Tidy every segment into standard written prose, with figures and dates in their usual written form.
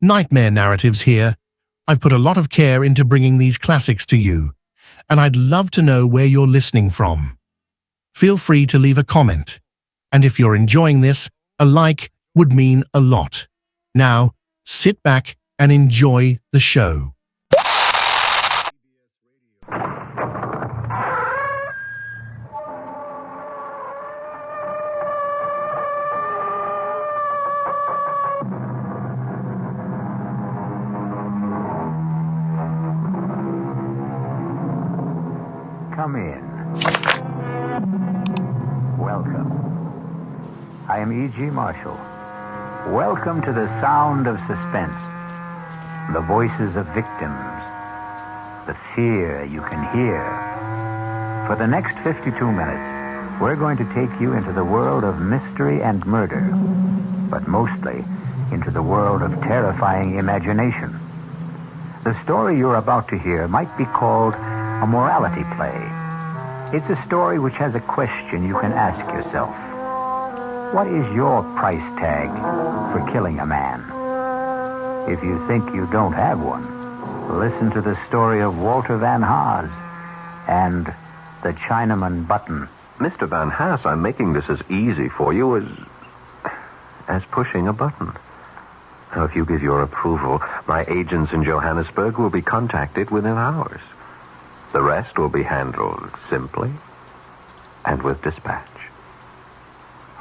Nightmare narratives here. I've put a lot of care into bringing these classics to you, and I'd love to know where you're listening from. Feel free to leave a comment, and if you're enjoying this, a like would mean a lot. Now, sit back and enjoy the show. Come in. Welcome. I am E.G. Marshall. Welcome to the sound of suspense. The voices of victims. The fear you can hear. For the next 52 minutes, we're going to take you into the world of mystery and murder, but mostly into the world of terrifying imagination. The story you're about to hear might be called a morality play. It's a story which has a question you can ask yourself. What is your price tag for killing a man? If you think you don't have one, listen to the story of Walter Van Haas and the Chinaman Button. Mr. Van Haas, I'm making this as easy for you as pushing a button. Now, if you give your approval, my agents in Johannesburg will be contacted within hours. The rest will be handled simply and with dispatch.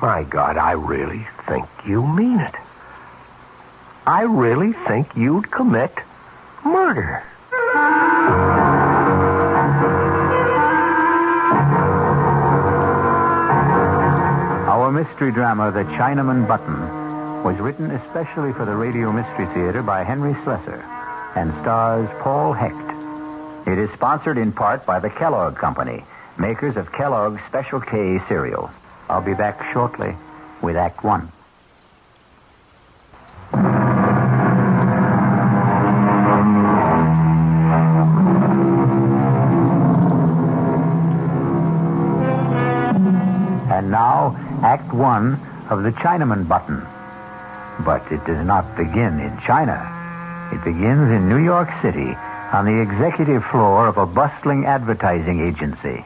My God, I really think you mean it. I really think you'd commit murder. Our mystery drama, The Chinaman Button, was written especially for the Radio Mystery Theater by Henry Slessor and stars Paul Hecht. It is sponsored in part by the Kellogg Company, makers of Kellogg's Special K cereal. I'll be back shortly with Act One. And now, Act One of The Chinaman Button. But it does not begin in China. It begins in New York City, on the executive floor of a bustling advertising agency.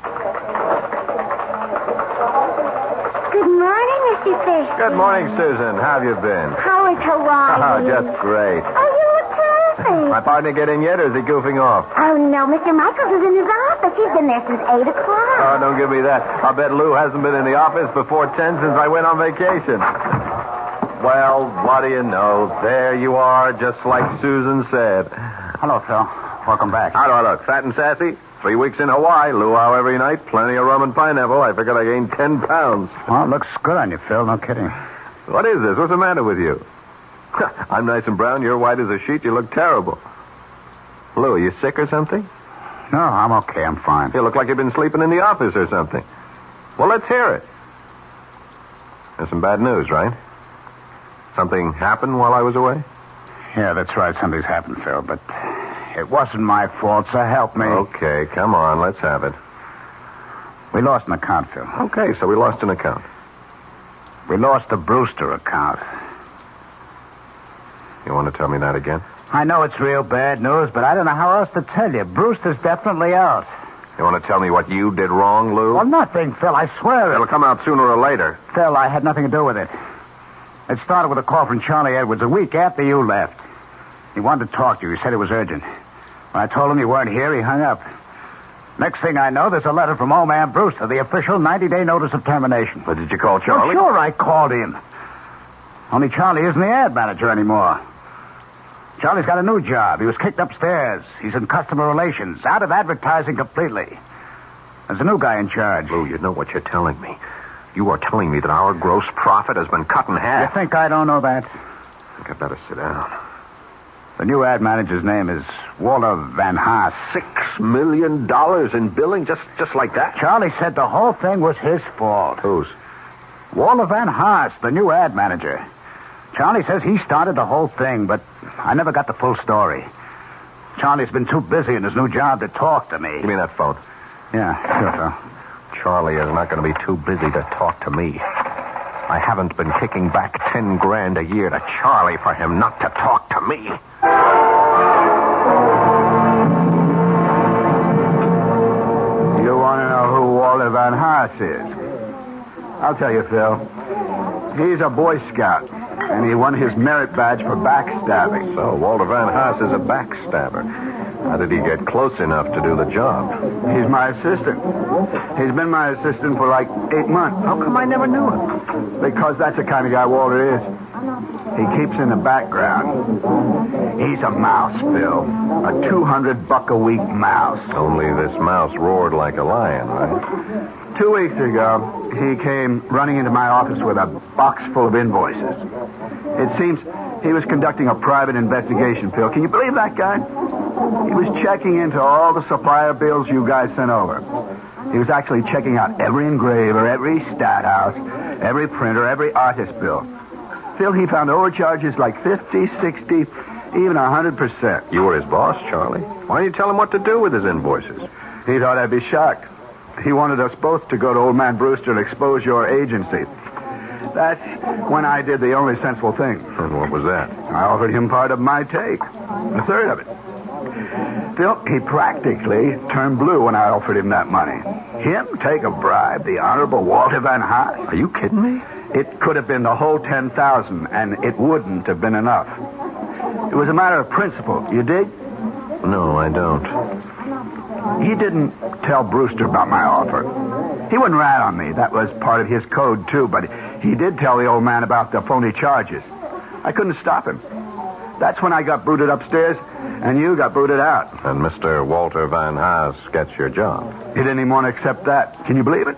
Good morning, Mr. Fish. Good morning, Susan. How have you been? How is Hawaii? Oh, just great. Oh, you look perfect. My partner get in yet, or is he goofing off? Oh, no, Mr. Michaels is in his office. He's been there since 8 o'clock. Oh, don't give me that. I'll bet Lou hasn't been in the office before 10 since I went on vacation. Well, what do you know? There you are, just like Susan said. Hello, Phil. Welcome back. How do I look? Fat and sassy? 3 weeks in Hawaii. Luau every night. Plenty of rum and pineapple. I figured I gained 10 pounds. Well, it looks good on you, Phil. No kidding. What is this? What's the matter with you? I'm nice and brown. You're white as a sheet. You look terrible. Lou, are you sick or something? No, I'm okay. I'm fine. You look like you've been sleeping in the office or something. Well, let's hear it. There's some bad news, right? Something happened while I was away? Yeah, that's right. Something's happened, Phil, but it wasn't my fault, so help me. Okay, come on. Let's have it. We lost an account, Phil. Okay, so we lost an account. We lost the Brewster account. You want to tell me that again? I know it's real bad news, but I don't know how else to tell you. Brewster's definitely out. You want to tell me what you did wrong, Lou? Well, nothing, Phil. I swear It'll come out sooner or later. Phil, I had nothing to do with it. It started with a call from Charlie Edwards a week after you left. He wanted to talk to you. He said it was urgent. When I told him you weren't here, he hung up. Next thing I know, there's a letter from old man Brewster, the official 90-day notice of termination. But did you call Charlie? Well, sure, I called him. Only Charlie isn't the ad manager anymore. Charlie's got a new job. He was kicked upstairs. He's in customer relations, out of advertising completely. There's a new guy in charge. Lou, you know what you're telling me. You are telling me that our gross profit has been cut in half. You think I don't know that? I think I'd better sit down. The new ad manager's name is Walter Van Haas. $6 million in billing, just like that? Charlie said the whole thing was his fault. Whose? Walter Van Haas, the new ad manager. Charlie says he started the whole thing, but I never got the full story. Charlie's been too busy in his new job to talk to me. Give me that phone. Yeah, sure, Phil. Charlie is not going to be too busy to talk to me. I haven't been kicking back $10,000 a year to Charlie for him not to talk to me. You want to know who Walter Van Haas is? I'll tell you, Phil. He's a Boy Scout, and he won his merit badge for backstabbing. So Walter Van Haas is a backstabber. How did he get close enough to do the job? He's my assistant. He's been my assistant for like 8 months. How come I never knew him? Because that's the kind of guy Walter is. He keeps in the background. He's a mouse, Phil. A $200-a-week mouse. Only this mouse roared like a lion, right? 2 weeks ago, he came running into my office with a box full of invoices. It seems he was conducting a private investigation, Phil. Can you believe that guy? He was checking into all the supplier bills you guys sent over. He was actually checking out every engraver, every stat house, every printer, every artist bill. Phil, he found overcharges like 50, 60, even 100%. You were his boss, Charlie. Why didn't you tell him what to do with his invoices? He thought I'd be shocked. He wanted us both to go to old man Brewster and expose your agency. That's when I did the only sensible thing. And what was that? I offered him part of my take, a third of it. Phil, he practically turned blue when I offered him that money. Him take a bribe, the Honorable Walter Van Haas? Are you kidding me? It could have been the whole 10,000, and it wouldn't have been enough. It was a matter of principle. You dig? No, I don't. He didn't tell Brewster about my offer. He wouldn't rat on me. That was part of his code, too, but he did tell the old man about the phony charges. I couldn't stop him. That's when I got booted upstairs, and you got booted out. And Mr. Walter Van Haas gets your job. He didn't even want to accept that. Can you believe it?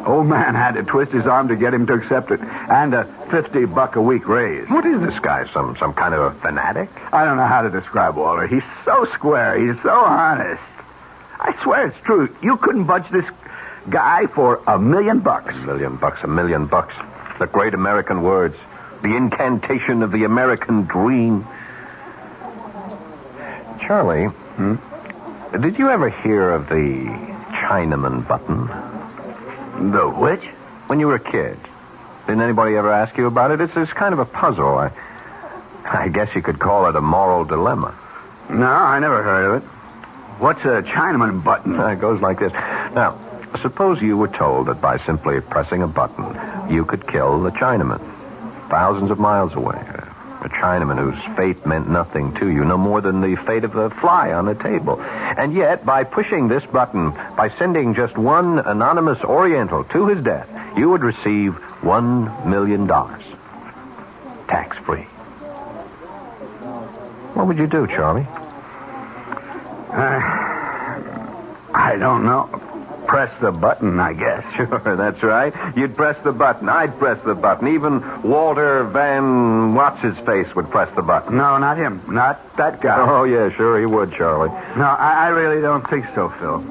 Old man had to twist his arm to get him to accept it, and a $50-a-week raise. What is this guy, some kind of a fanatic? I don't know how to describe Walter. He's so square. He's so honest. I swear it's true. You couldn't budge this guy for $1 million. $1 million, $1 million. The great American words. The incantation of the American dream. Charlie, did you ever hear of the Chinaman button? The which? When you were a kid. Didn't anybody ever ask you about it? It's kind of a puzzle. I guess you could call it a moral dilemma. No, I never heard of it. What's a Chinaman button? It goes like this. Now, suppose you were told that by simply pressing a button, you could kill the Chinaman. Thousands of miles away. A Chinaman whose fate meant nothing to you, no more than the fate of a fly on a table. And yet, by pushing this button, by sending just one anonymous Oriental to his death, you would receive $1 million. Tax-free. What would you do, Charlie? I don't know. Press the button, I guess. Sure, that's right. You'd press the button. I'd press the button. Even Walter Van What's-His-Face would press the button. No, not him. Not that guy. Oh, yeah, sure, he would, Charlie. No, I really don't think so, Phil.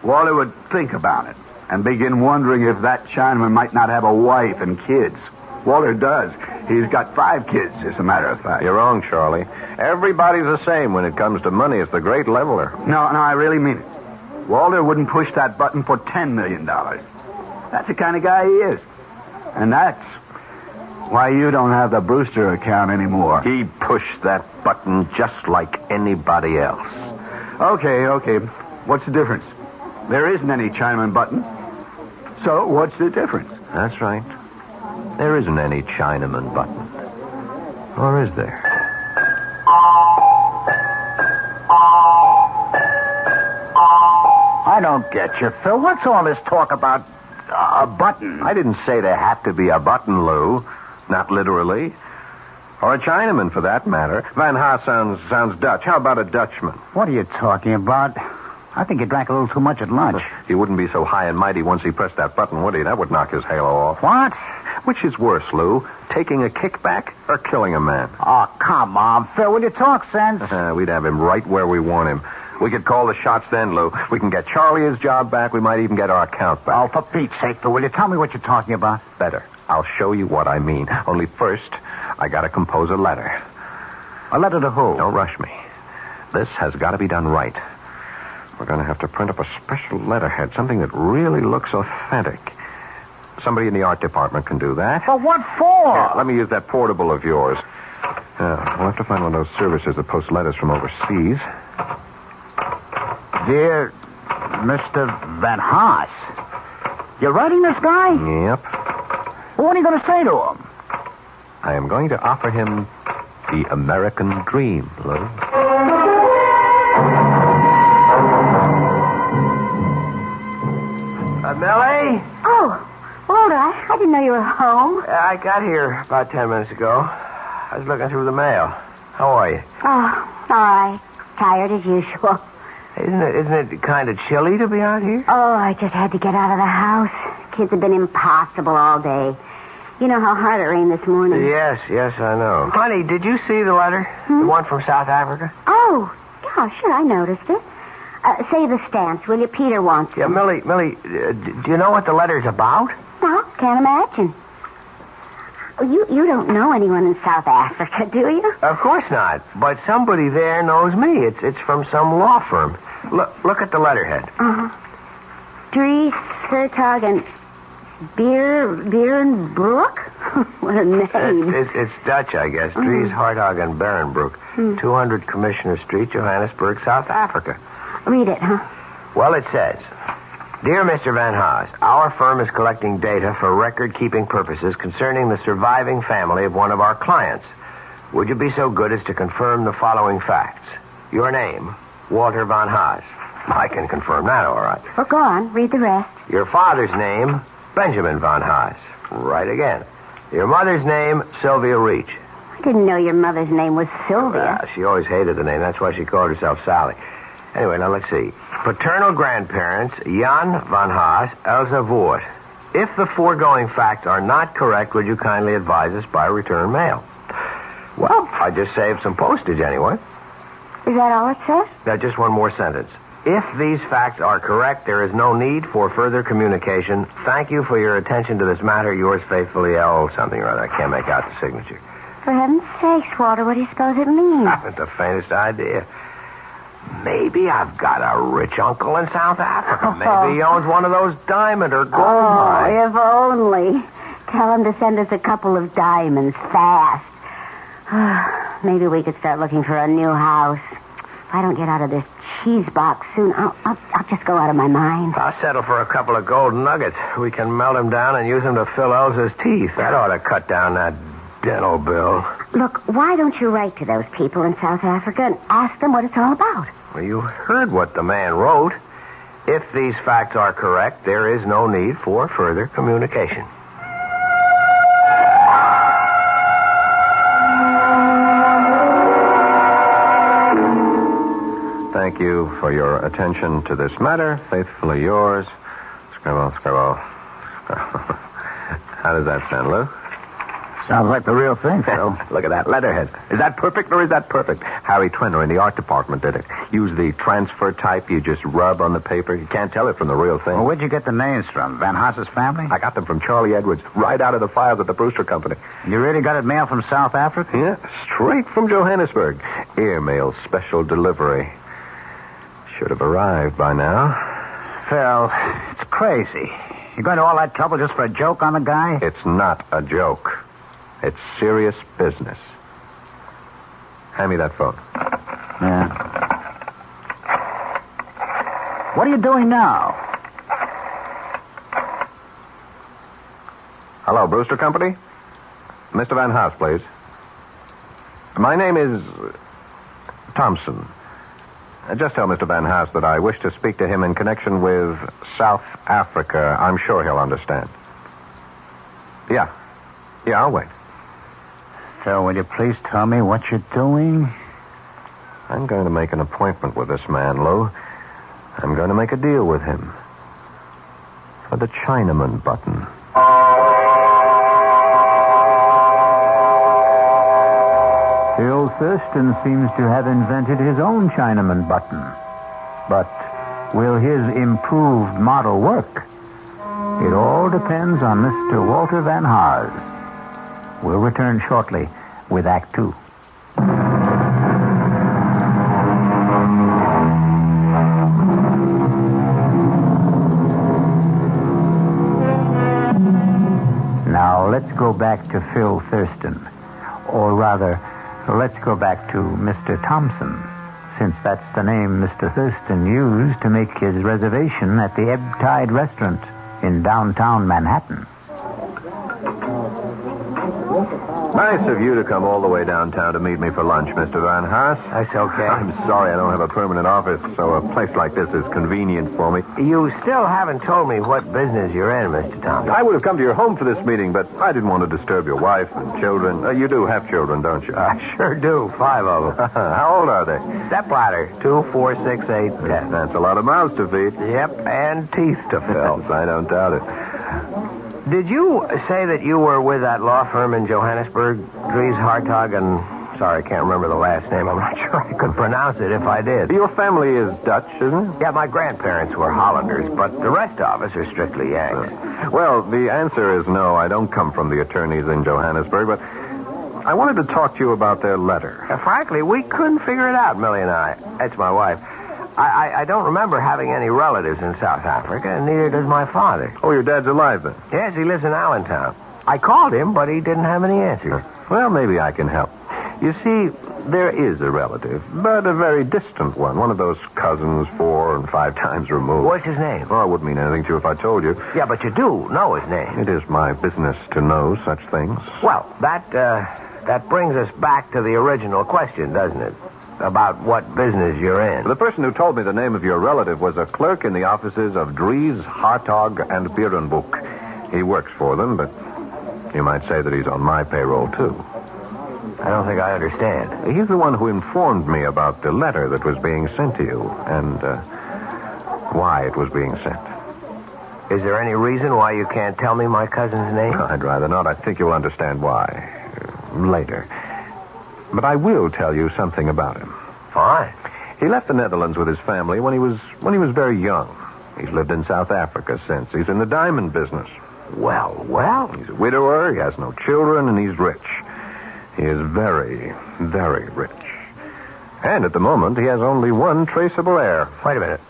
Walter would think about it and begin wondering if that Chinaman might not have a wife and kids. Walter does. He's got 5 kids, as a matter of fact. You're wrong, Charlie. Everybody's the same when it comes to money. It's the great leveler. No, I really mean it. Walter wouldn't push that button for $10 million. That's the kind of guy he is. And that's why you don't have the Brewster account anymore. He pushed that button just like anybody else. Okay. What's the difference? There isn't any Chinaman button. So what's the difference? That's right. There isn't any Chinaman button. Or is there? I don't get you, Phil. What's all this talk about a button? I didn't say there had to be a button, Lou. Not literally. Or a Chinaman, for that matter. Van Haas sounds Dutch. How about a Dutchman? What are you talking about? I think he drank a little too much at lunch. He wouldn't be so high and mighty once he pressed that button, would he? That would knock his halo off. What? Which is worse, Lou? Taking a kickback or killing a man? Oh, come on, Phil. Will you talk sense? We'd have him right where we want him. We could call the shots then, Lou. We can get Charlie his job back. We might even get our account back. Oh, for Pete's sake, Phil, will you tell me what you're talking about? Better. I'll show you what I mean. Only first, I gotta compose a letter. A letter to who? Don't rush me. This has got to be done right. We're going to have to print up a special letterhead, something that really looks authentic. somebody in the art department can do that. But what for? Here, let me use that portable of yours. We'll have to find one of those services that post letters from overseas. Dear Mr. Van Haas, you're writing this guy? Yep. What are you going to say to him? I am going to offer him the American dream, Lou. Millie? Oh, Walter, I didn't know you were home. I got here about 10 minutes ago. I was looking through the mail. How are you? Oh, all right. Tired as usual. Isn't it kind of chilly to be out here? Oh, I just had to get out of the house. Kids have been impossible all day. You know how hard it rained this morning. Yes, I know. Honey, did you see the letter? The one from South Africa? Oh, yeah, sure, I noticed it. Say the stance, will you? Peter wants it. Yeah, Millie, do you know what the letter's about? No, can't imagine. You don't know anyone in South Africa, do you? Of course not. But somebody there knows me. It's from some law firm. Look at the letterhead. Dries Sertog and Berenbroek? What a name. It's Dutch, I guess. Dries Hartog and Berenbroek. 200 Commissioner Street, Johannesburg, South Africa. Read it, huh? Well, it says, Dear Mr. Van Haas, our firm is collecting data for record-keeping purposes concerning the surviving family of one of our clients. Would you be so good as to confirm the following facts? Your name, Walter Van Haas. I can confirm that, all right. Well, go on. Read the rest. Your father's name, Benjamin Van Haas. Right again. Your mother's name, Sylvia Reach. I didn't know your mother's name was Sylvia. She always hated the name. That's why she called herself Sally. Anyway, now let's see. Paternal grandparents, Jan Van Haas, Elsa Voort. If the foregoing facts are not correct, would you kindly advise us by return mail? Well, I just saved some postage anyway. Is that all it says? Now, just one more sentence. If these facts are correct, there is no need for further communication. Thank you for your attention to this matter. Yours faithfully, L. something or other. I can't make out the signature. For heaven's sakes, Walter, what do you suppose it means? I haven't the faintest idea. Maybe I've got a rich uncle in South Africa. Maybe he owns one of those diamond or gold mines. If only. Tell him to send us a couple of diamonds fast. Maybe we could start looking for a new house. If I don't get out of this cheese box soon, I'll just go out of my mind. I'll settle for a couple of gold nuggets. We can melt them down and use them to fill Elsa's teeth. That ought to cut down that dental bill. Look, why don't you write to those people in South Africa and ask them what it's all about? Well, you heard what the man wrote. If these facts are correct, there is no need for further communication. Thank you for your attention to this matter. Faithfully yours, Scribble. How does that sound, Lou? Sounds like the real thing, Phil. Look at that letterhead. Is that perfect or is that perfect? Harry Twinner in the art department did it. Use the transfer type you just rub on the paper. You can't tell it from the real thing. Well, where'd you get the names from? Van Haas's family? I got them from Charlie Edwards, right out of the files at the Brewster Company. You really got it mailed from South Africa? Yeah, straight from Johannesburg. Airmail special delivery. Should have arrived by now. Phil, it's crazy. You going to all that trouble just for a joke on the guy? It's not a joke. It's serious business. Hand me that phone. Yeah. What are you doing now? Hello, Brewster Company? Mr. Van Haas, please. My name is Thompson. Just tell Mr. Van Haas that I wish to speak to him in connection with South Africa. I'm sure he'll understand. Yeah, I'll wait. Phil, will you please tell me what you're doing? I'm going to make an appointment with this man, Lou. I'm going to make a deal with him. For the Chinaman button. Phil Thurston seems to have invented his own Chinaman button. But will his improved model work? It all depends on Mr. Walter Van Haas. We'll return shortly with Act 2. go back to Phil Thurston. Or rather, let's go back to Mr. Thompson, since that's the name Mr. Thurston used to make his reservation at the Ebb Tide Restaurant in downtown Manhattan. Nice of you to come all the way downtown to meet me for lunch, Mr. Van Haas. That's okay. I'm sorry I don't have a permanent office, so a place like this is convenient for me. You still haven't told me what business you're in, Mr. Thompson. I would have come to your home for this meeting, but I didn't want to disturb your wife and children. You do have children, don't you? I sure do. 5 of them. How old are they? Stepladder. 2, 4, 6, 8, 10. That's a lot of mouths to feed. Yep, and teeth to fill. I don't doubt it. Did you say that you were with that law firm in Johannesburg, Dries Hartog, and... Sorry, I can't remember the last name. I'm not sure I could pronounce it if I did. Your family is Dutch, isn't it? Yeah, my grandparents were Hollanders, but the rest of us are strictly Yanks. Well, the answer is no. I don't come from the attorneys in Johannesburg, but I wanted to talk to you about their letter. Frankly, we couldn't figure it out, Millie and I. That's my wife. I don't remember having any relatives in South Africa, and neither does my father. Oh, your dad's alive, then? Yes, he lives in Allentown. I called him, but he didn't have any answers. Well, maybe I can help. You see, there is a relative, but a very distant one of those cousins 4 and 5 times removed. What's his name? Well, it wouldn't mean anything to you if I told you. Yeah, but you do know his name. It is my business to know such things. Well, that brings us back to the original question, doesn't it? About what business you're in. The person who told me the name of your relative was a clerk in the offices of Dries, Hartog, and Berenboek. He works for them, but you might say that he's on my payroll, too. I don't think I understand. He's the one who informed me about the letter that was being sent to you and why it was being sent. Is there any reason why you can't tell me my cousin's name? I'd rather not. I think you'll understand why later. But I will tell you something about him. Fine. He left the Netherlands with his family when he was very young. He's lived in South Africa since. He's in the diamond business. Well. He's a widower, he has no children, and he's rich. He is very, very rich. And at the moment, he has only one traceable heir. Wait a minute.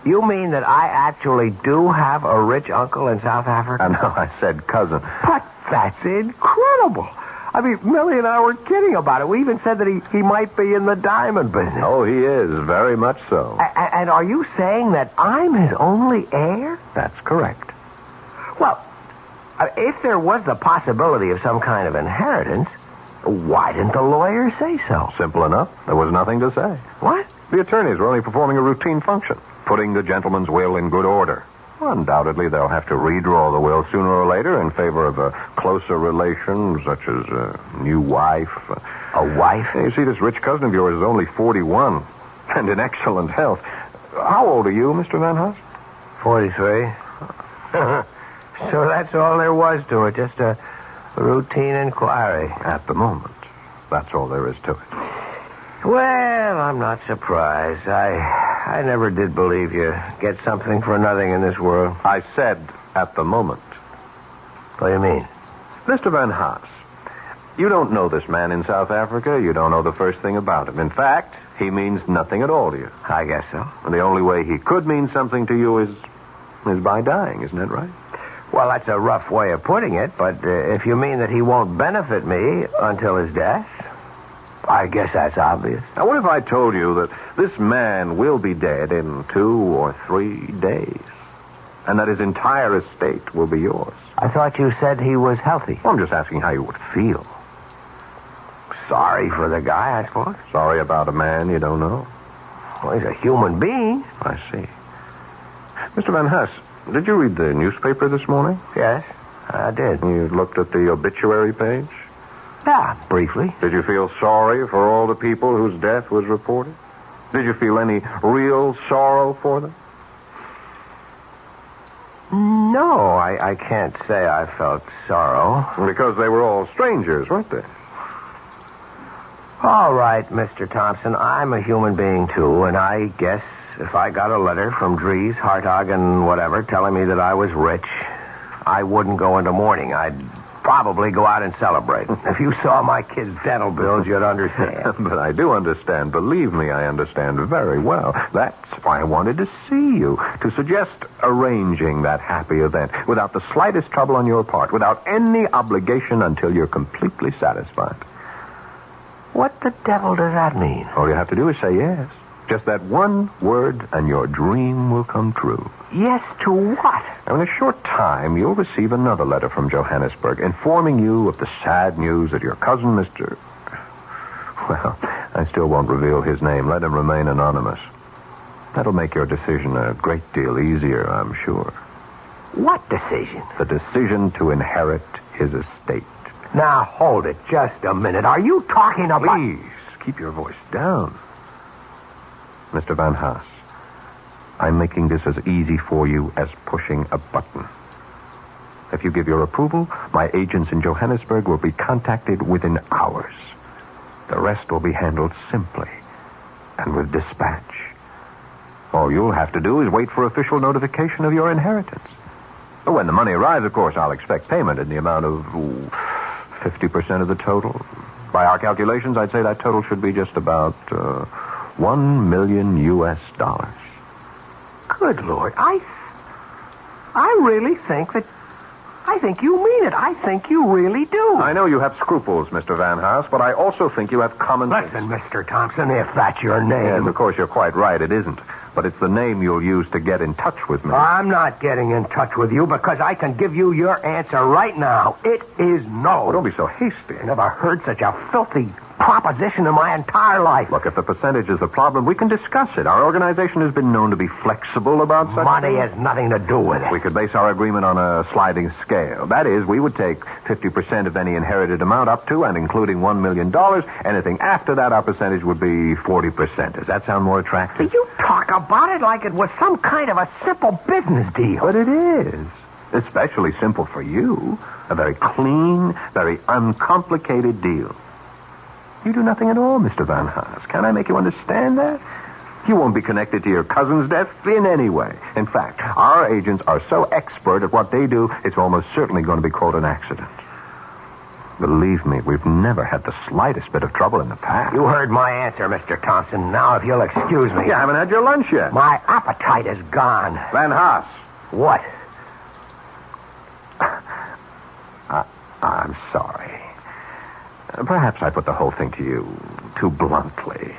You mean that I actually do have a rich uncle in South Africa? No, I said cousin. But that's incredible. I mean, Millie and I were kidding about it. We even said that he might be in the diamond business. Oh, he is, very much so. And are you saying that I'm his only heir? That's correct. Well, if there was the possibility of some kind of inheritance, why didn't the lawyer say so? Simple enough. There was nothing to say. What? The attorneys were only performing a routine function, putting the gentleman's will in good order. Undoubtedly, they'll have to redraw the will sooner or later in favor of a closer relation, such as a new wife. A wife? You see, this rich cousin of yours is only 41 and in excellent health. How old are you, Mr. Van Haas? 43. So that's all there was to it, just a routine inquiry. At the moment, that's all there is to it. Well, I'm not surprised. I never did believe you get something for nothing in this world. I said at the moment. What do you mean? Mr. Van Haas, you don't know this man in South Africa. You don't know the first thing about him. In fact, he means nothing at all to you. I guess so. And the only way he could mean something to you is by dying, isn't that right? Well, that's a rough way of putting it, but if you mean that he won't benefit me until his death, I guess that's obvious. Now, what if I told you that this man will be dead in 2 or 3 days, and that his entire estate will be yours? I thought you said he was healthy. Well, I'm just asking how you would feel. Sorry for the guy, I suppose. Sorry about a man you don't know. Well, he's a human being. I see. Mr. Van Haas, did you read the newspaper this morning? Yes, I did. You looked at the obituary page? Yeah, briefly. Did you feel sorry for all the people whose death was reported? Did you feel any real sorrow for them? No, I can't say I felt sorrow. Because they were all strangers, weren't they? All right, Mr. Thompson, I'm a human being, too, and I guess if I got a letter from Dries, Hartog, and whatever, telling me that I was rich, I wouldn't go into mourning. I'd probably go out and celebrate. If you saw my kids' dental bills, you'd understand. But I do understand. Believe me, I understand very well. That's why I wanted to see you, to suggest arranging that happy event without the slightest trouble on your part, without any obligation until you're completely satisfied. What the devil does that mean? All you have to do is say yes. Just that one word, and your dream will come true. Yes to what? Now, in a short time, you'll receive another letter from Johannesburg informing you of the sad news that your cousin, Mr. Well, I still won't reveal his name. Let him remain anonymous. That'll make your decision a great deal easier, I'm sure. What decision? The decision to inherit his estate. Now, hold it just a minute. Are you talking about... Please, keep your voice down. Mr. Van Haas, I'm making this as easy for you as pushing a button. If you give your approval, my agents in Johannesburg will be contacted within hours. The rest will be handled simply and with dispatch. All you'll have to do is wait for official notification of your inheritance. When the money arrives, of course, I'll expect payment in the amount of 50% of the total. By our calculations, I'd say that total should be just about $1 million US. Good Lord, I really think that... I think you mean it. I think you really do. I know you have scruples, Mr. Van Haas, but I also think you have common sense. Listen, Mr. Thompson, if that's your name... Yes, of course, you're quite right. It isn't. But it's the name you'll use to get in touch with me. I'm not getting in touch with you because I can give you your answer right now. It is no. Oh, don't be so hasty. I never heard such a filthy proposition in my entire life. Look, if the percentage is the problem, we can discuss it. Our organization has been known to be flexible about such Money things. has nothing to do with it. We could base our agreement on a sliding scale. That is, we would take 50% of any inherited amount up to and including $1 million. Anything after that, our percentage would be 40%. Does that sound more attractive? You talk about it like it was some kind of a simple business deal. But it is. Especially simple for you. A very clean, very uncomplicated deal. You do nothing at all, Mr. Van Haas. Can I make you understand that? You won't be connected to your cousin's death in any way. In fact, our agents are so expert at what they do, it's almost certainly going to be called an accident. Believe me, we've never had the slightest bit of trouble in the past. You heard my answer, Mr. Thompson. Now, if you'll excuse me... You haven't had your lunch yet. My appetite is gone. Van Haas. What? I'm sorry. Perhaps I put the whole thing to you too bluntly.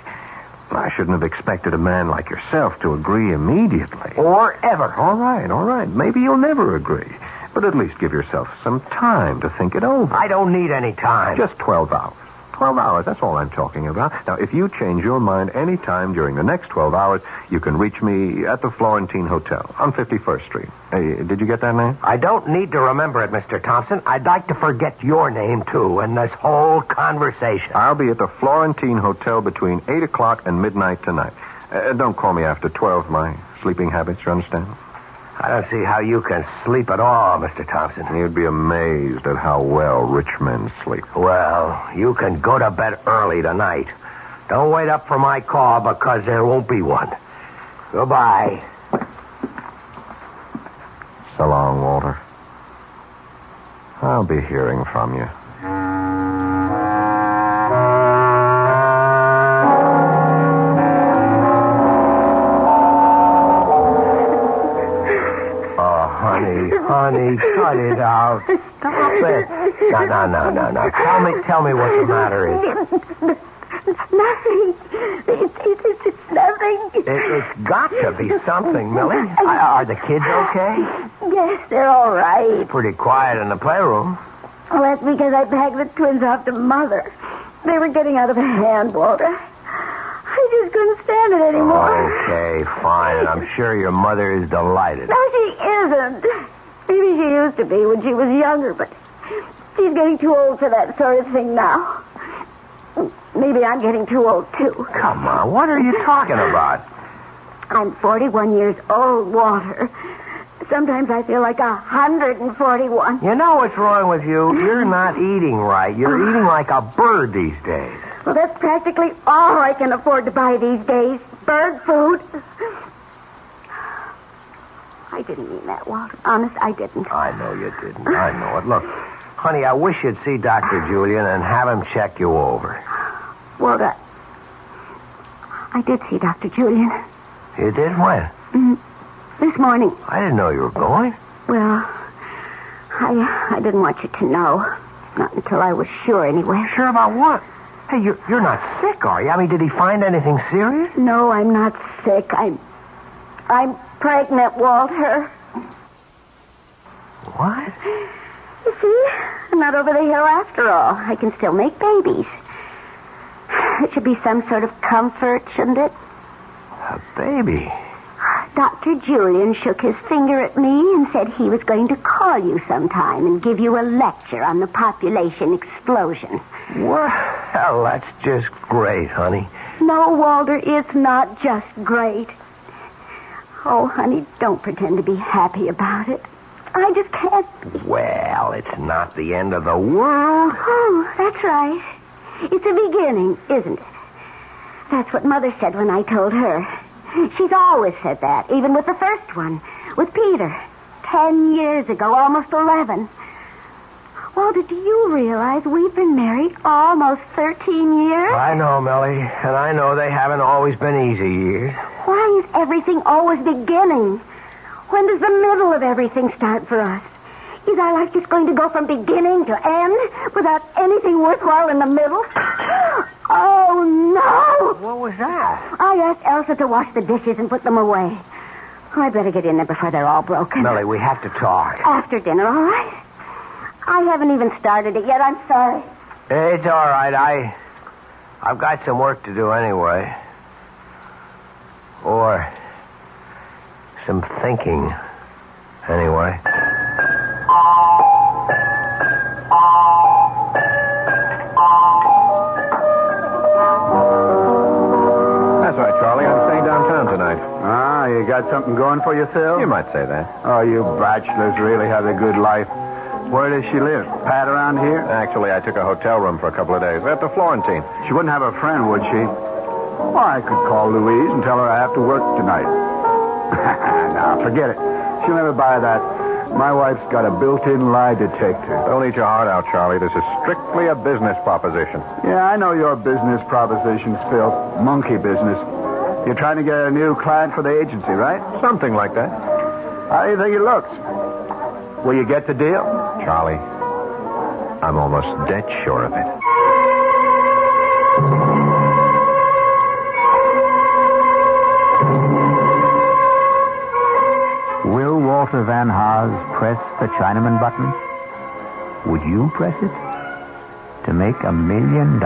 I shouldn't have expected a man like yourself to agree immediately. Or ever. All right. Maybe you'll never agree. But at least give yourself some time to think it over. I don't need any time. Just 12 hours. 12 hours, that's all I'm talking about. Now, if you change your mind any time during the next 12 hours, you can reach me at the Florentine Hotel on 51st Street. Hey, did you get that name? I don't need to remember it, Mr. Thompson. I'd like to forget your name, too, in this whole conversation. I'll be at the Florentine Hotel between 8 o'clock and midnight tonight. Don't call me after 12, my sleeping habits, you understand? I don't see how you can sleep at all, Mr. Thompson. You'd be amazed at how well rich men sleep. Well, you can go to bed early tonight. Don't wait up for my call because there won't be one. Goodbye. So long, Walter. I'll be hearing from you. Honey, cut it out. Stop it. No. Tell me what the matter is. Nothing. It's nothing. It's got to be something, Millie. Are the kids okay? Yes, they're all right. Pretty quiet in the playroom. Well, that's because I packed the twins off to Mother. They were getting out of hand, Walter. I just couldn't stand it anymore. Okay, fine. And I'm sure your mother is delighted. No, she isn't. Maybe she used to be when she was younger, but she's getting too old for that sort of thing now. Maybe I'm getting too old, too. Come on, what are you talking about? I'm 41 years old, Walter. Sometimes I feel like 141. You know what's wrong with you? You're not eating right. You're eating like a bird these days. Well, that's practically all I can afford to buy these days. Bird food. I didn't mean that, Walter. Honest, I didn't. I know you didn't. I know it. Look, Honey, I wish you'd see Dr. Julian and have him check you over. Walter, I did see Dr. Julian. You did? When? This morning. I didn't know you were going. Well, I didn't want you to know. Not until I was sure, anyway. Sure about what? Hey, you're not sick, are you? I mean, did he find anything serious? No, I'm not sick. I'm pregnant, Walter. What? You see, I'm not over the hill after all. I can still make babies. It should be some sort of comfort, shouldn't it? A baby? Dr. Julian shook his finger at me and said he was going to call you sometime and give you a lecture on the population explosion. Well, that's just great, honey. No, Walter, it's not just great. Oh, honey, don't pretend to be happy about it. I just can't. Well, it's not the end of the world. Oh, that's right. It's a beginning, isn't it? That's what Mother said when I told her. She's always said that, even with the first one, with Peter. 10 years ago, almost 11. Walter, do you realize we've been married almost 13 years? I know, Melly, and I know they haven't always been easy years. Why is everything always beginning? When does the middle of everything start for us? Is our life just going to go from beginning to end without anything worthwhile in the middle? Oh, no! What was that? I asked Elsa to wash the dishes and put them away. I better get in there before they're all broken. Melly, we have to talk. After dinner, all right? I haven't even started it yet. I'm sorry. It's all right. I've got some work to do anyway. Or some thinking anyway. That's right, Charlie. I'm staying downtown tonight. Ah, you got something going for you, Phil? You might say that. Oh, you bachelors really have a good life. Where does she live? Pat around here? Actually, I took a hotel room for a couple of days at the Florentine. She wouldn't have a friend, would she? Well, I could call Louise and tell her I have to work tonight. Now, forget it. She'll never buy that. My wife's got a built-in lie detector. Don't eat your heart out, Charlie. This is strictly a business proposition. Yeah, I know your business propositions, Phil. Monkey business. You're trying to get a new client for the agency, right? Something like that. How do you think it looks? Will you get the deal? Charlie, I'm almost dead sure of it. Will Walter Van Haas press the Chinaman button? Would you press it? To make $1 million?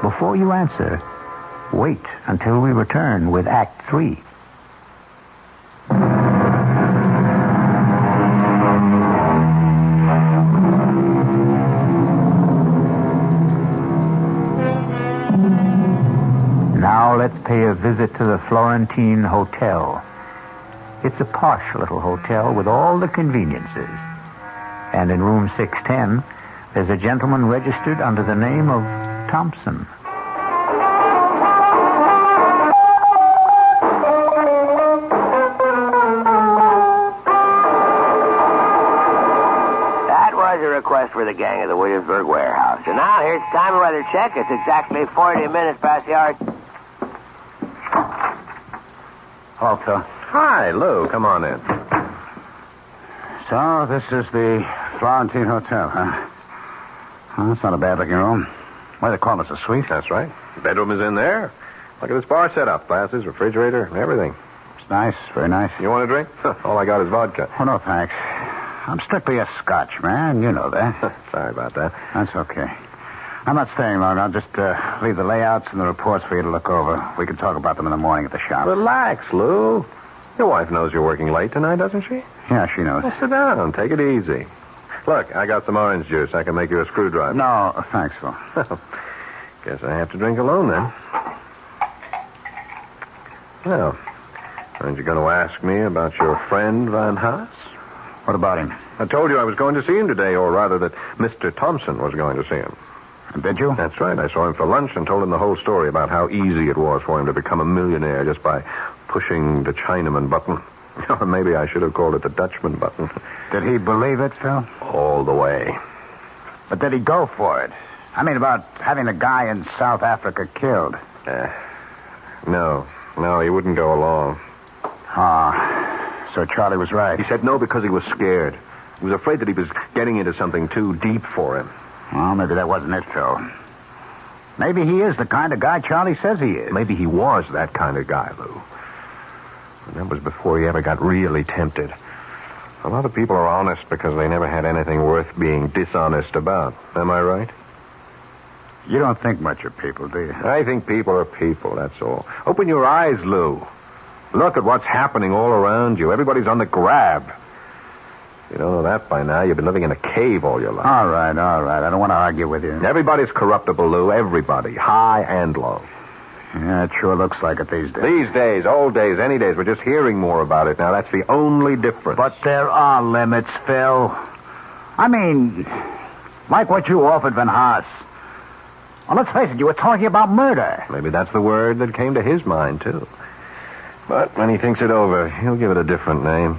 Before you answer, wait until we return with Act 3. Now let's pay a visit to the Florentine Hotel. It's a posh little hotel with all the conveniences. And in room 610, there's a gentleman registered under the name of Thompson. That was a request for the gang of the Williamsburg warehouse. And now here's the time of weather check. It's exactly 40 minutes past the hour. Hello, Phil. Hi, Lou. Come on in. So, this is the Florentine Hotel, huh? Well, that's not a bad-looking room. Why, they call it a suite? That's right. The bedroom is in there. Look at this bar setup. Glasses, refrigerator, everything. It's nice, very nice. You want a drink? All I got is vodka. Oh, no, thanks. I'm strictly a Scotch man. You know that. Sorry about that. That's okay. I'm not staying long. I'll just leave the layouts and the reports for you to look over. We can talk about them in the morning at the shop. Relax, Lou. Your wife knows you're working late tonight, doesn't she? Yeah, she knows. Well, sit down. Take it easy. Look, I got some orange juice. I can make you a screwdriver. No, thanks, Phil. Guess I have to drink alone, then. Well, aren't you going to ask me about your friend, Van Haas? What about him? I told you I was going to see him today, or rather that Mr. Thompson was going to see him. Did you? That's right. I saw him for lunch and told him the whole story about how easy it was for him to become a millionaire just by pushing the Chinaman button. Or maybe I should have called it the Dutchman button. Did he believe it, Phil? All the way. But did he go for it? I mean, about having a guy in South Africa killed. No, he wouldn't go along. So Charlie was right. He said no because he was scared. He was afraid that he was getting into something too deep for him. Well, maybe that wasn't it, Phil. Maybe he is the kind of guy Charlie says he is. Maybe he was that kind of guy, Lou. And that was before he ever got really tempted. A lot of people are honest because they never had anything worth being dishonest about. Am I right? You don't think much of people, do you? I think people are people, that's all. Open your eyes, Lou. Look at what's happening all around you. Everybody's on the grab. You don't know that by now. You've been living in a cave all your life. All right. I don't want to argue with you. Everybody's corruptible, Lou. Everybody. High and low. Yeah, it sure looks like it these days. These days, old days, any days. We're just hearing more about it now. That's the only difference. But there are limits, Phil. I mean, like what you offered Van Haas. Well, let's face it, you were talking about murder. Maybe that's the word that came to his mind, too. But when he thinks it over, he'll give it a different name.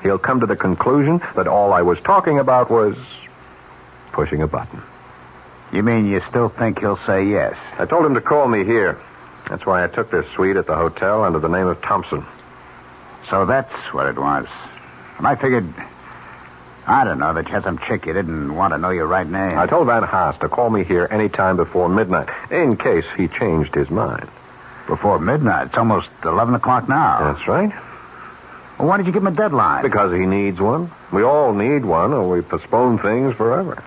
He'll come to the conclusion that all I was talking about was pushing a button. You mean you still think he'll say yes? I told him to call me here. That's why I took this suite at the hotel under the name of Thompson. So that's what it was. And I figured, I don't know, that you had some chick you didn't want to know your right name. I told Van Haas to call me here any time before midnight, in case he changed his mind. Before midnight? It's almost 11 o'clock now. That's right. Well, why did you give him a deadline? Because he needs one. We all need one, or we postpone things forever.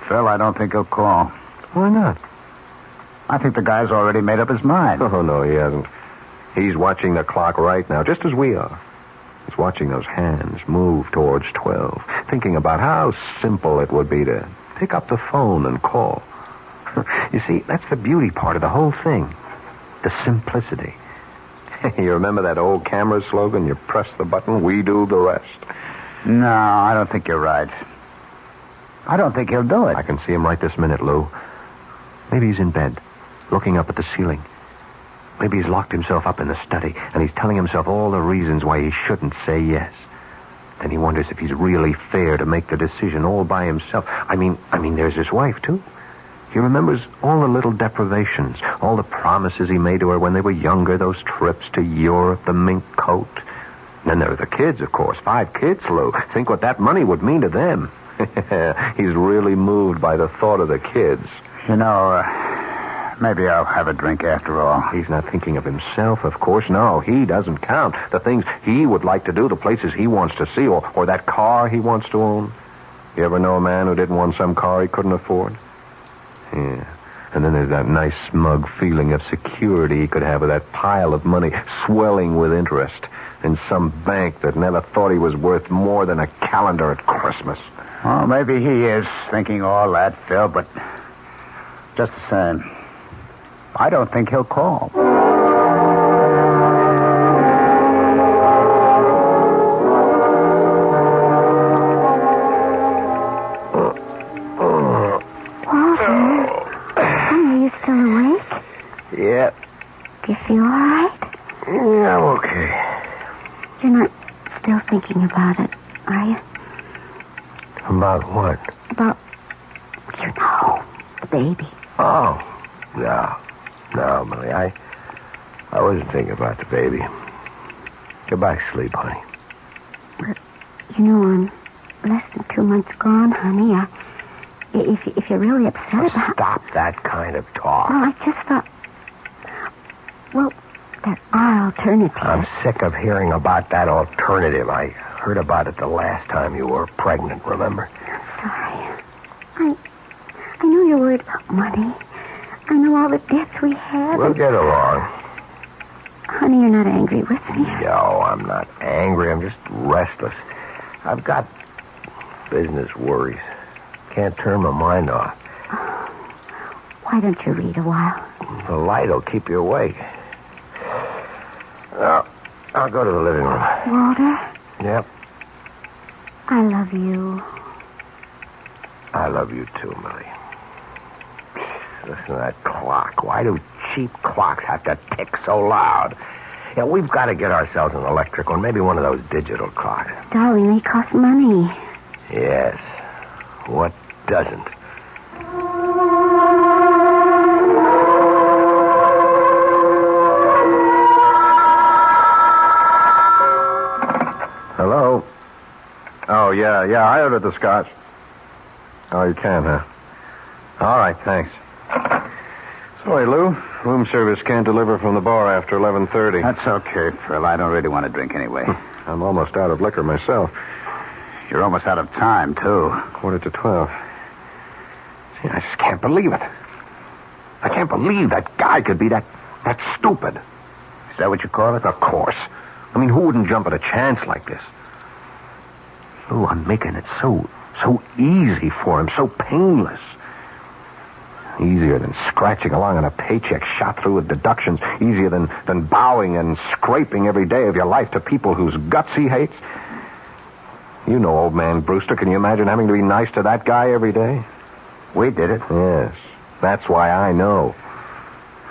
Phil, I don't think he'll call. Why not? I think the guy's already made up his mind. Oh, no, he hasn't. He's watching the clock right now, just as we are. He's watching those hands move towards 12, thinking about how simple it would be to pick up the phone and call. You see, that's the beauty part of the whole thing. The simplicity. You remember that old camera slogan? You press the button, we do the rest. No, I don't think you're right. I don't think he'll do it. I can see him right this minute, Lou. Maybe he's in bed, looking up at the ceiling. Maybe he's locked himself up in the study, and he's telling himself all the reasons why he shouldn't say yes. Then he wonders if he's really fair to make the decision all by himself. I mean, there's his wife, too. He remembers all the little deprivations, all the promises he made to her when they were younger, those trips to Europe, the mink coat. And then there are the kids, of course. 5 kids, Lou. Think what that money would mean to them. He's really moved by the thought of the kids. You know, maybe I'll have a drink after all. He's not thinking of himself, of course. No, he doesn't count. The things he would like to do, the places he wants to see, or that car he wants to own. You ever know a man who didn't want some car he couldn't afford? Yeah. And then there's that nice smug feeling of security he could have with that pile of money swelling with interest in some bank that never thought he was worth more than a calendar at Christmas. Well, maybe he is thinking all that, Phil, but just the same, I don't think he'll call. Yeah. Do you feel all right? Yeah, I'm okay. You're not still thinking about it, are you? About what? About, the baby. Oh, no, Millie. I wasn't thinking about the baby. Get back to sleep, honey. Well, I'm less than 2 months gone, honey. If you're really upset about... Stop that kind of talk. Well, I just thought... Well, there are alternatives. I'm sick of hearing about that alternative. I heard about it the last time you were pregnant, remember? I'm sorry. I know you're worried about money. I know all the debts we have. We'll get along. Honey, you're not angry with me. No, I'm not angry. I'm just restless. I've got business worries. Can't turn my mind off. Why don't you read a while? The light will keep you awake. I'll go to the living room. Walter? Yep. I love you. I love you too, Millie. Listen to that clock. Why do cheap clocks have to tick so loud? Yeah, we've got to get ourselves an electric one, maybe one of those digital clocks. Darling, they cost money. Yes. What doesn't. Hello? Oh, yeah, I ordered the scotch. Oh, you can, huh? All right, thanks. Sorry, Lou. Room service can't deliver from the bar after 11:30. That's okay, Phil. I don't really want to drink anyway. I'm almost out of liquor myself. You're almost out of time, too. 11:45. See, I just can't believe it. I can't believe that guy could be that stupid. Is that what you call it? Of course. I mean, who wouldn't jump at a chance like this? Lou, I'm making it so easy for him, so painless. Easier than scratching along on a paycheck shot through with deductions. Easier than bowing and scraping every day of your life to people whose guts he hates. You know old man Brewster. Can you imagine having to be nice to that guy every day? We did it. Yes. That's why I know.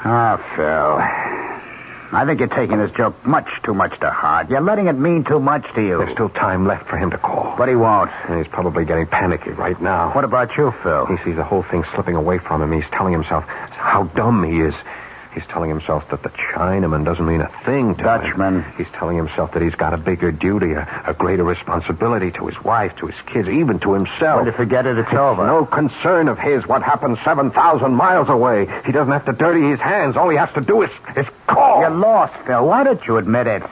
Oh, Phil. I think you're taking this joke much too much to heart. You're letting it mean too much to you. There's still time left for him to call. But he won't. And he's probably getting panicky right now. What about you, Phil? He sees the whole thing slipping away from him. He's telling himself how dumb he is. He's telling himself that the Chinaman doesn't mean a thing to Dutchman. him. He's telling himself that he's got a bigger duty, a greater responsibility to his wife, to his kids, even to himself. When you forget it, it's over. No concern of his what happens 7,000 miles away. He doesn't have to dirty his hands. All he has to do is call. You're lost, Phil. Why don't you admit it?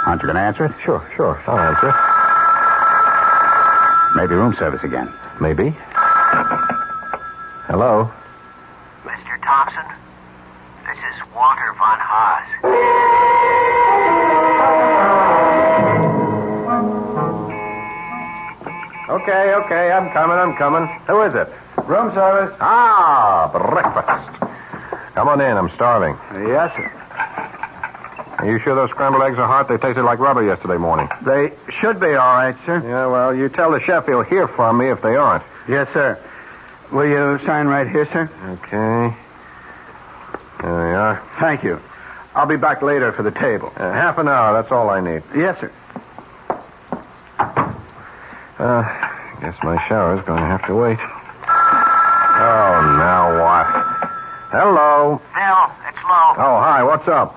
Aren't you going to answer it? Sure. I'll answer it. Maybe room service again. Maybe. Hello? Mr. Thompson, this is Walter von Haas. Okay, I'm coming. Who is it? Room service. Ah, breakfast. Come on in, I'm starving. Yes, sir. Are you sure those scrambled eggs are hot? They tasted like rubber yesterday morning. They should be all right, sir. Yeah, well, you tell the chef he'll hear from me if they aren't. Yes, sir. Will you sign right here, sir? Okay. There we are. Thank you. I'll be back later for the table. Half an hour, that's all I need. Yes, sir. I guess my shower's going to have to wait. Oh, now what? Hello. Phil, it's Lou. Oh, hi, what's up?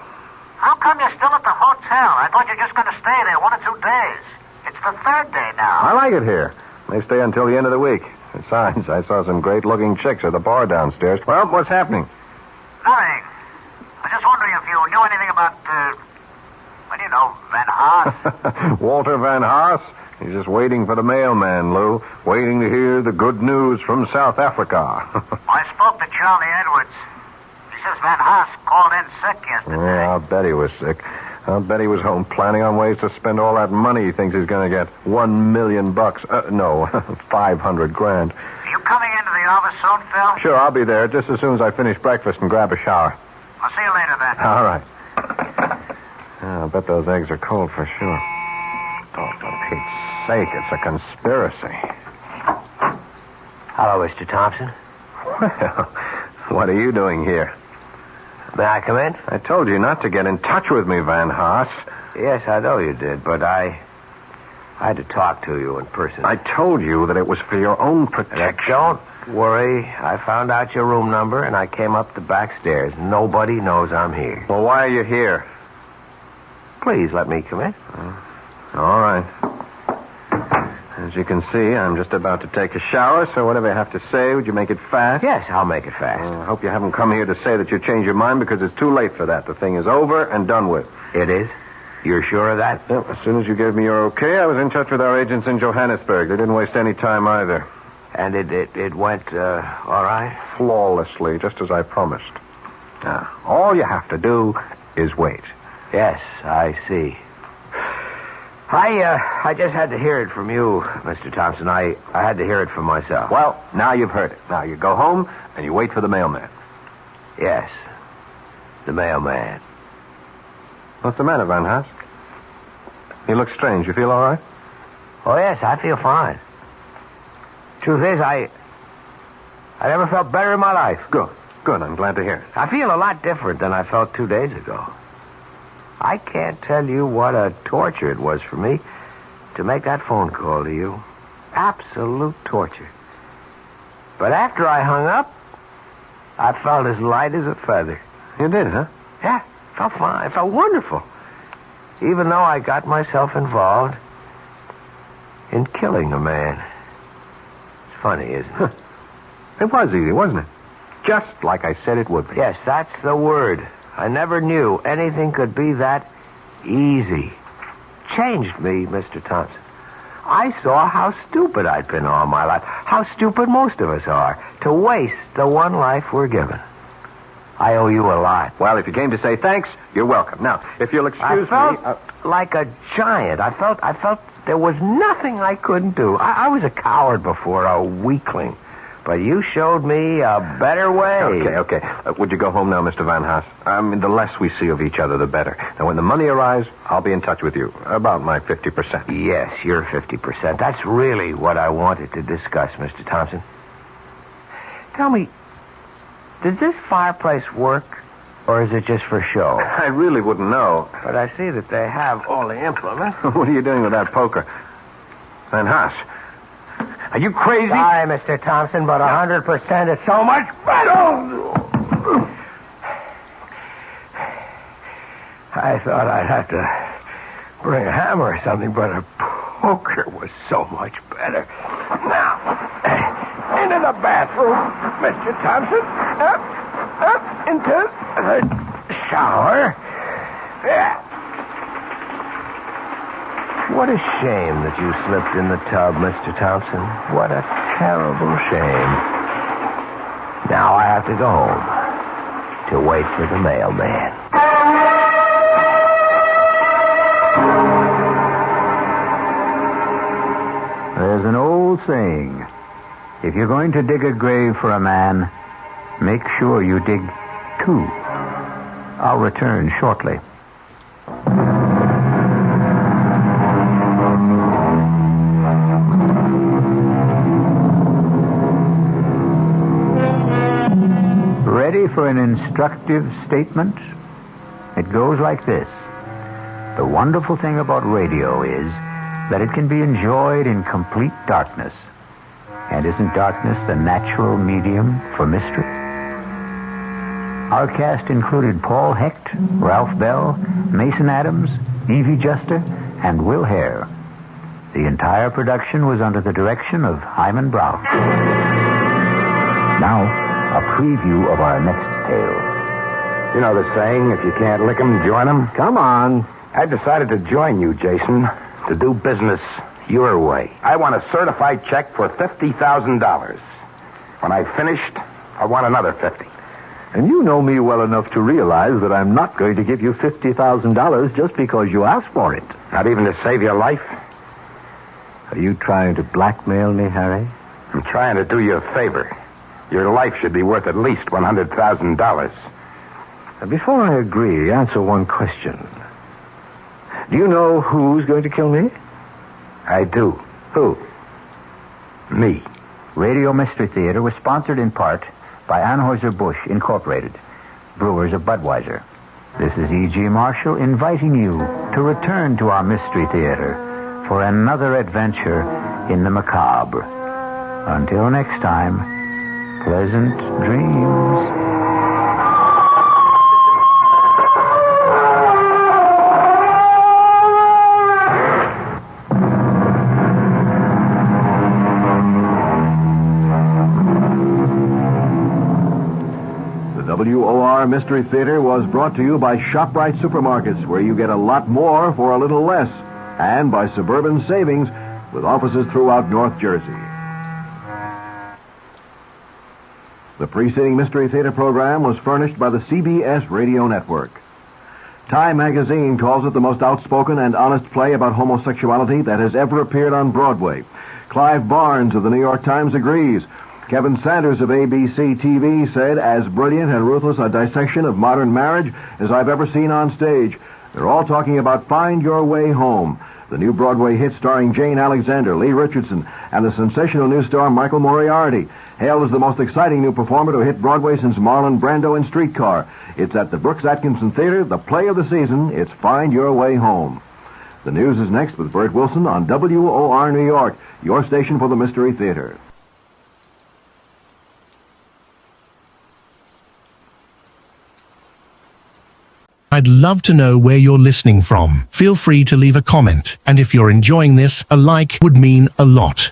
How come you're still at the hotel? I thought you were just going to stay there 1 or 2 days. It's the 3rd day now. I like it here. May stay until the end of the week. Besides, I saw some great-looking chicks at the bar downstairs. Well, what's happening? Nothing. I was just wondering if you knew anything about, Van Haas. Walter Van Haas? He's just waiting for the mailman, Lou. Waiting to hear the good news from South Africa. I spoke to Charlie Edwards. He says Van Haas called in sick yesterday. Yeah, I'll bet he was sick. I'll bet he was home planning on ways to spend all that money he thinks he's going to get. $1 million. No, 500 grand. Are you coming into the office soon, Phil? Sure, I'll be there just as soon as I finish breakfast and grab a shower. I'll see you later then. All right. I bet those eggs are cold for sure. Oh, for Pete's sake, it's a conspiracy. Hello, Mr. Thompson. Well, what are you doing here? May I come in? I told you not to get in touch with me, Van Haas. Yes, I know you did, but I had to talk to you in person. I told you that it was for your own protection. Don't worry. I found out your room number, and I came up the back stairs. Nobody knows I'm here. Well, why are you here? Please let me come in. All right. As you can see, I'm just about to take a shower, so whatever you have to say, would you make it fast? Yes, I'll make it fast. I hope you haven't come here to say that you changed your mind, because it's too late for that. The thing is over and done with. It is? You're sure of that? Well, as soon as you gave me your okay, I was in touch with our agents in Johannesburg. They didn't waste any time either. And it went, all right? Flawlessly, just as I promised. Now, all you have to do is wait. Yes, I see. I just had to hear it from you, Mr. Thompson. I had to hear it from myself. Well, now you've heard it. Now you go home and you wait for the mailman. Yes, the mailman. What's the matter, Van Haas? You look strange. You feel all right? Oh, yes, I feel fine. Truth is, I never felt better in my life. Good. I'm glad to hear it. I feel a lot different than I felt 2 days ago. I can't tell you what a torture it was for me to make that phone call to you. Absolute torture. But after I hung up, I felt as light as a feather. You did, huh? Yeah, felt fine. It felt wonderful. Even though I got myself involved in killing a man. It's funny, isn't it? It was easy, wasn't it? Just like I said it would be. Yes, that's the word. I never knew anything could be that easy. Changed me, Mr. Thompson. I saw how stupid I'd been all my life. How stupid most of us are. To waste the one life we're given. I owe you a lot. Well, if you came to say thanks, you're welcome. Now, if you'll excuse me... I felt like a giant. I felt there was nothing I couldn't do. I was a coward before, a weakling. But you showed me a better way. Okay. Would you go home now, Mr. Van Haas? I mean, the less we see of each other, the better. Now, when the money arrives, I'll be in touch with you. About my 50%. Yes, your 50%. That's really what I wanted to discuss, Mr. Thompson. Tell me, does this fireplace work, or is it just for show? I really wouldn't know. But I see that they have all the implements. What are you doing with that poker? Van Haas, are you crazy? Sorry, Mr. Thompson, but 100% is so much better. I thought I'd have to bring a hammer or something, but a poker was so much better. Now, into the bathroom, Mr. Thompson. Up into the shower. Yeah. What a shame that you slipped in the tub, Mr. Thompson. What a terrible shame. Now I have to go home to wait for the mailman. There's an old saying. If you're going to dig a grave for a man, make sure you dig two. I'll return shortly. Ready for an instructive statement? It goes like this. The wonderful thing about radio is that it can be enjoyed in complete darkness. And isn't darkness the natural medium for mystery? Our cast included Paul Hecht, Ralph Bell, Mason Adams, Evie Juster, and Will Hare. The entire production was under the direction of Hyman Brown. Now, a preview of our next tale. You know the saying, if you can't lick 'em, join 'em? Come on. I decided to join you, Jason, to do business your way. I want a certified check for $50,000. When I've finished, I want another 50. And you know me well enough to realize that I'm not going to give you $50,000 just because you asked for it. Not even to save your life? Are you trying to blackmail me, Harry? I'm trying to do you a favor. Your life should be worth at least $100,000. Before I agree, answer one question. Do you know who's going to kill me? I do. Who? Me. Radio Mystery Theater was sponsored in part by Anheuser-Busch Incorporated, brewers of Budweiser. This is E.G. Marshall inviting you to return to our Mystery Theater for another adventure in the macabre. Until next time, pleasant dreams. WOR Mystery Theater was brought to you by ShopRite Supermarkets, where you get a lot more for a little less, and by Suburban Savings, with offices throughout North Jersey. The preceding Mystery Theater program was furnished by the CBS Radio Network. Time magazine calls it the most outspoken and honest play about homosexuality that has ever appeared on Broadway. Clive Barnes of the New York Times agrees. Kevin Sanders of ABC TV said, as brilliant and ruthless a dissection of modern marriage as I've ever seen on stage. They're all talking about Find Your Way Home, the new Broadway hit starring Jane Alexander, Lee Richardson, and the sensational new star Michael Moriarty, hailed as the most exciting new performer to hit Broadway since Marlon Brando in Streetcar. It's at the Brooks Atkinson Theater, the play of the season. It's Find Your Way Home. The news is next with Bert Wilson on WOR New York, your station for the Mystery Theater. I'd love to know where you're listening from. Feel free to leave a comment, and if you're enjoying this, a like would mean a lot.